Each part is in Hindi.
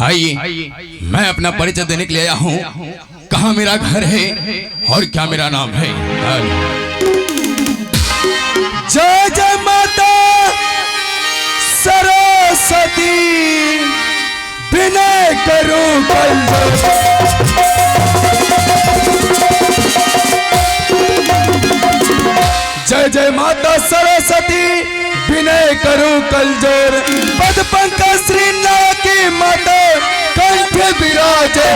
आइए, मैं अपना परिचय देने के लिए आया हूँ। कहाँ मेरा घर है और क्या मेरा नाम है। जय जय माता सरस्वती, विनय करूं जय जय माता सरस्वती, विनय करूं कलजोर। पद पंकज श्री नाव की माता कंठ विराजे।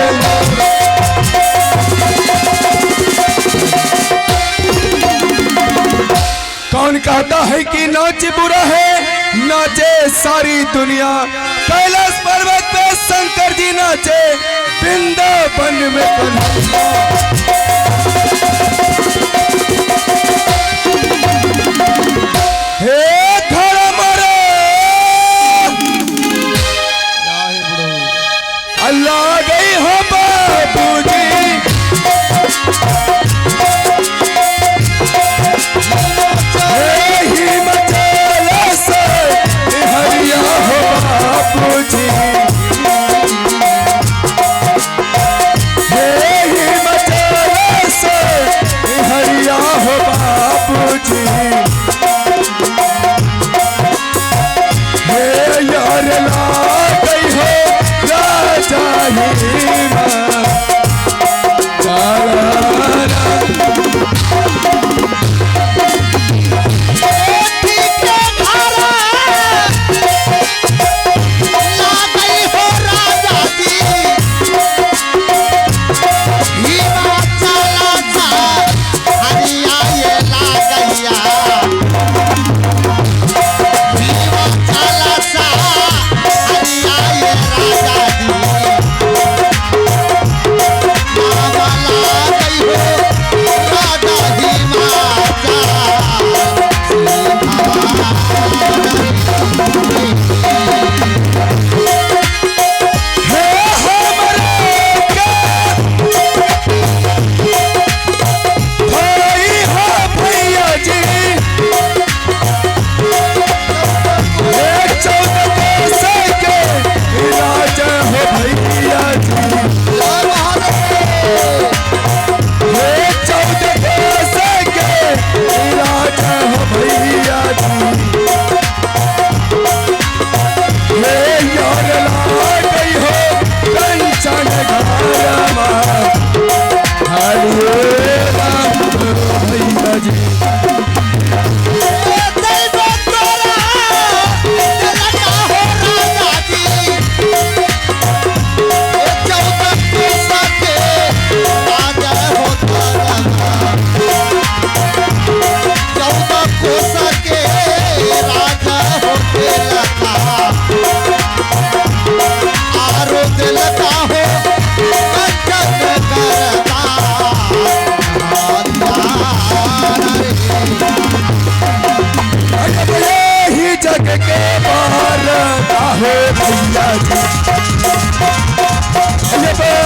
कौन कहता है कि नाच बुरा है, नाचे सारी दुनिया। कैलाश पर्वत पे शंकर जी नाचे, वृंदावन में कन्हैया। हे धर्म रे अल्लाह गई हो बाबूजी।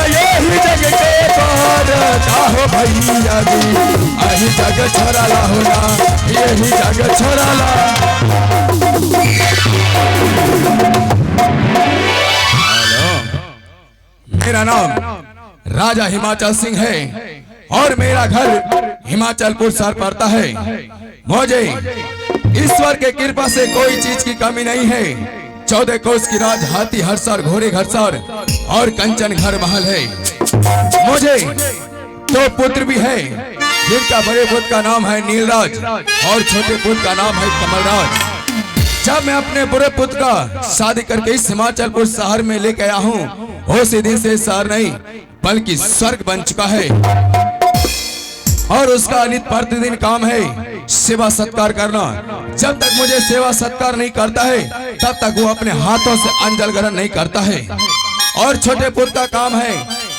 यही जग के पार चाहो भैया जी, यही जग छोड़ा ला होना, यही जग छोड़ा ला। मेरा नाम राजा हिमाचल सिंह है और मेरा घर हिमाचलपुर शहर पड़ता है। मुझे ईश्वर के कृपा से कोई चीज की कमी नहीं है। 14 कोस की राज, हाथी हरसर, घोड़े घरसर और कंचन घर महल है। मुझे 2 पुत्र भी है, जिनका बड़े पुत्र का नाम है नीलराज और छोटे पुत्र का नाम है कमलराज। जब मैं अपने बुरे पुत्र का शादी करके इस हिमाचलपुर शहर में लेके आया हूँ, उसी दिन से शहर नहीं बल्कि स्वर्ग बन चुका है और उसका नित्य प्रतिदिन काम है सेवा सत्कार करना। जब तक मुझे सेवा सत्कार नहीं करता है तब तक वो अपने हाथों से अन्न जल ग्रहण नहीं करता है। और छोटे पुत्र का काम है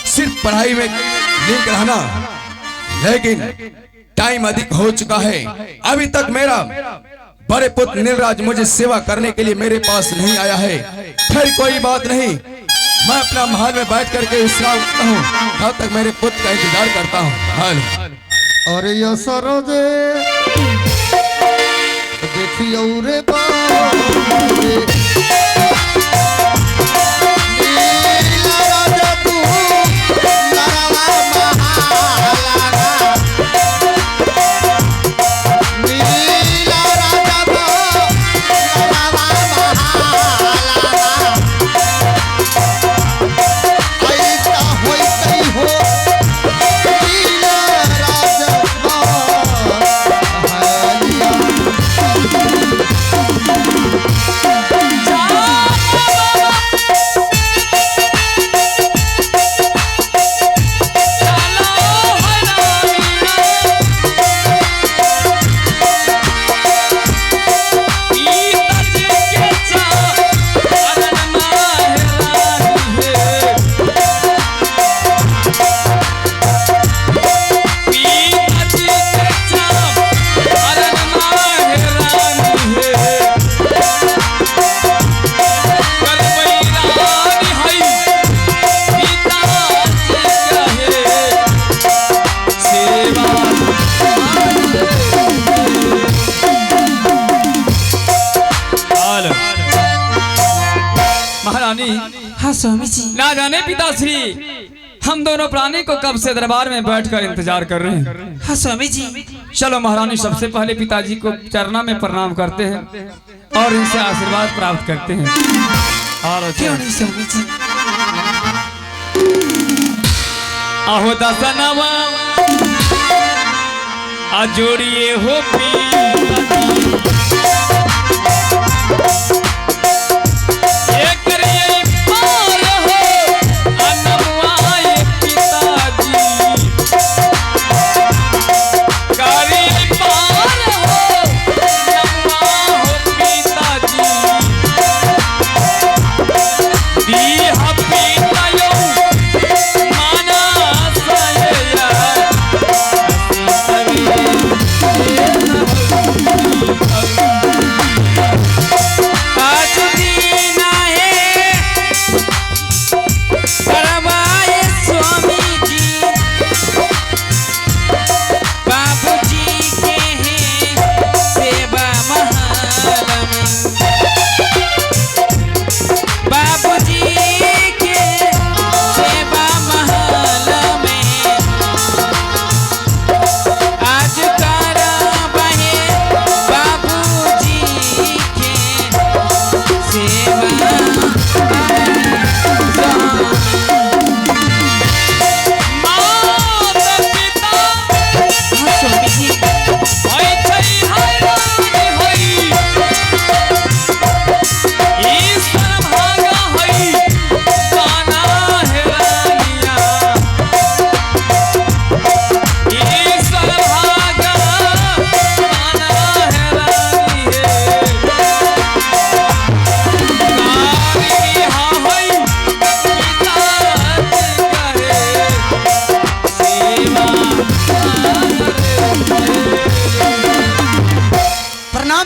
सिर्फ पढ़ाई में लिंक रहना, लेकिन टाइम अधिक हो चुका है। अभी तक मेरा बड़े पुत्र नीलराज मुझे सेवा करने के लिए मेरे पास नहीं आया है। फिर कोई बात नहीं, मैं अपना महल में बैठ करके विश्राम करता हूँ, तब तक मेरे पुत्र का इंतजार करता हूँ। अरे यो सरोजे देखियो रे हाँ स्वामी जी। ना जाने पिताश्री हम दोनों प्राणी को कब से दरबार में बैठकर इंतजार कर रहे हैं। हाँ स्वामी जी। चलो महारानी सबसे पहले पिताजी को चरणों में प्रणाम करते हैं और इनसे आशीर्वाद प्राप्त करते हैं। और क्यों नहीं स्वामी जी। आहो दसनवा अजोड़िए हो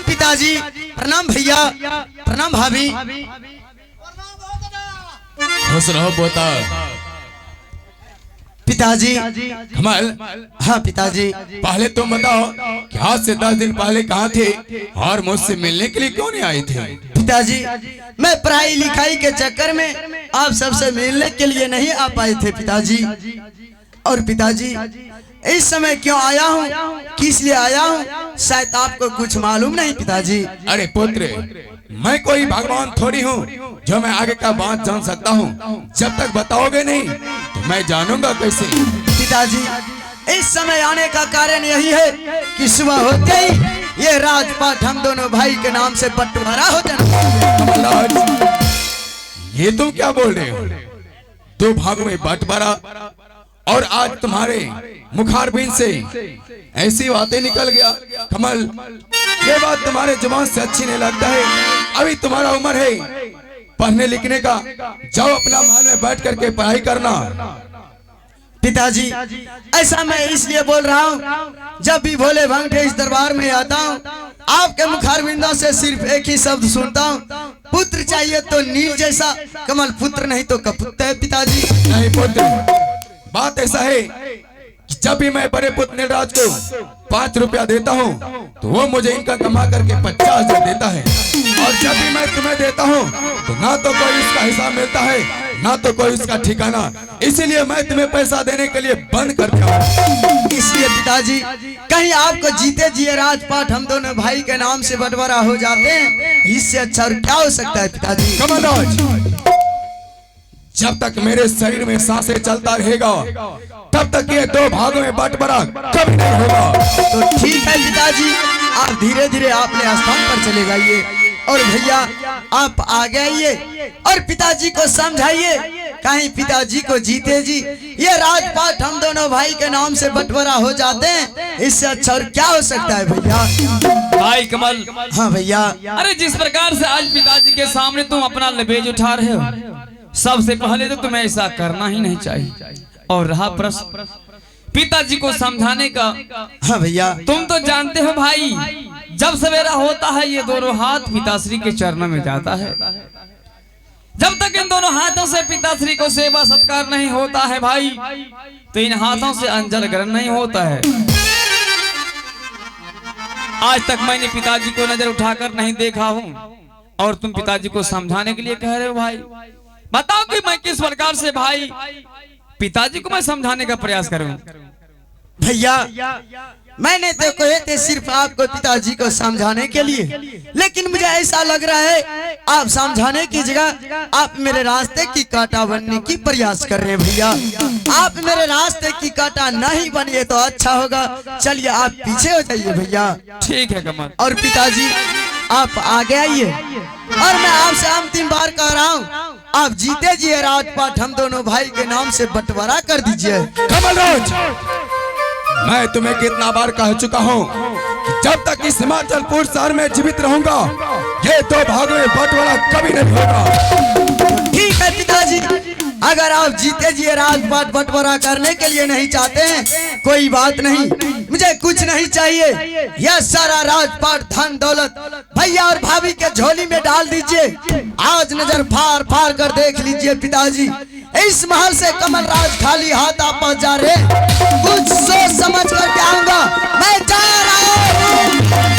पिताजी, प्रणाम भैया, प्रणाम भाभी। खुश रहो पोता। पिताजी। कमल। हाँ पिताजी। पहले तुम बताओ कि आज से 10 दिन पहले कहाँ थे और मुझसे मिलने के लिए क्यों नहीं आए थे? पिताजी मैं पढ़ाई लिखाई के चक्कर में आप सबसे मिलने के लिए नहीं आ पाए थे पिताजी। और पिताजी इस समय क्यों आया हूँ, किस लिए आया हूँ, शायद आपको कुछ मालूम नहीं पिताजी। अरे पुत्र, मैं कोई भगवान थोड़ी हूँ जो मैं आगे का बात जान सकता हूँ। जब तक बताओगे नहीं तो मैं जानूंगा कैसे? पिताजी इस समय आने का कारण यही है कि सुबह होते ही ये राजपाट हम दोनों भाई के नाम से बंटवारा हो जाना। ये तुम क्या बोल रहे हो? 2 भागों में बंटवारा, और आज तुम्हारे मुखारबिन से ऐसी बातें निकल गया। कमल, ये बात तुम्हारे जुबान से अच्छी नहीं लगता है। अभी तुम्हारा उम्र है पढ़ने लिखने का, जाओ अपना महल में बैठ करके पढ़ाई करना। पिताजी ऐसा मैं इसलिए बोल रहा हूँ, जब भी भोले भंगठे इस दरबार में आता हूँ आपके मुखारबिंदों से सिर्फ एक ही शब्द सुनता हूँ, पुत्र चाहिए तो नील जैसा, कमल पुत्र नहीं तो कपुत है। पिताजी नहीं पुत्र, बात ऐसा है कि जब भी मैं बड़े पुत्र नीलराज को 5 रुपया देता हूँ तो वो मुझे इनका कमा करके 50,000 देता है, और जब भी मैं तुम्हें देता हूँ तो ना तो कोई इसका हिसाब मिलता है ना तो कोई इसका ठिकाना। इसीलिए मैं तुम्हें पैसा देने के लिए बंद कर दिया। इसलिए पिताजी कहीं आपको जीते जिए राजपाट हम दोनों भाई के नाम से बंटवारा हो जाते हैं, इससे अच्छा और क्या हो सकता है पिताजी? कमलराज, जब तक मेरे शरीर में सांसें चलता रहेगा तब तक ये 2 भागों में बंटवारा कभी नहीं होगा। तो ठीक है पिताजी, आप धीरे धीरे अपने स्थान पर चले जाइए, और भैया आप आगे आइए और पिताजी को समझाइए, कहीं पिताजी को जीते जी ये राजपाट हम दोनों भाई के नाम से बंटवारा हो जाते हैं, इससे अच्छा और क्या हो सकता है भैया? भाई कमल। हाँ भैया। अरे जिस प्रकार से आज पिताजी के सामने तुम अपना लबेज उठा रहे हो, सबसे पहले तो तुम्हें ऐसा करना ही नहीं चाहिए। और रहा प्रश्न पिताजी को समझाने का, हाँ भैया तुम तो जानते हो भाई, जब सवेरा होता है ये दोनों हाथ पिताश्री के चरणों में जाता है। जब तक इन दोनों हाथों से पिताश्री को सेवा सत्कार नहीं होता है भाई, तो इन हाथों से अंजल ग्रहण नहीं होता है। आज तक मैंने पिताजी को नजर उठाकर नहीं देखा हूँ, और तुम पिताजी को समझाने के लिए कह रहे हो भाई। बताओ कि मैं किस प्रकार से भाई पिताजी को मैं समझाने का प्रयास करूं। भैया मैंने तो कहे थे सिर्फ आपको पिताजी को समझाने के लिए, लेकिन मुझे ऐसा लग रहा है आप समझाने की जगह आप मेरे रास्ते की कांटा बनने की प्रयास कर रहे हैं। भैया आप मेरे रास्ते की कांटा नहीं बनिए तो अच्छा होगा। चलिए आप पीछे हो जाइए भैया। ठीक है कमल। और पिताजी आप आगे आइए और मैं आपसे अंतिम बार कह रहा हूँ आप जीते जी राजपाट हम दोनों भाई के नाम से बंटवारा कर दीजिए। कमलराज, मैं तुम्हें कितना बार कह चुका हूँ कि जब तक इस हिमाचलपुर शहर में जीवित रहूंगा ये दो भाग में बंटवारा कभी नहीं होगा। ठीक है पिताजी, अगर आप जीते जी राजपाट बंटवारा करने के लिए नहीं चाहते हैं कोई बात नहीं, मुझे कुछ नहीं चाहिए। यह सारा राजपाट धन दौलत भैया और भाभी के झोली में डाल दीजिए। आज नजर फाड़ फाड़ कर देख लीजिए पिताजी, इस महल से कमलराज खाली हाथ आप जा रहे, कुछ सोच समझ कर के आऊंगा। मैं जा रहा हूँ।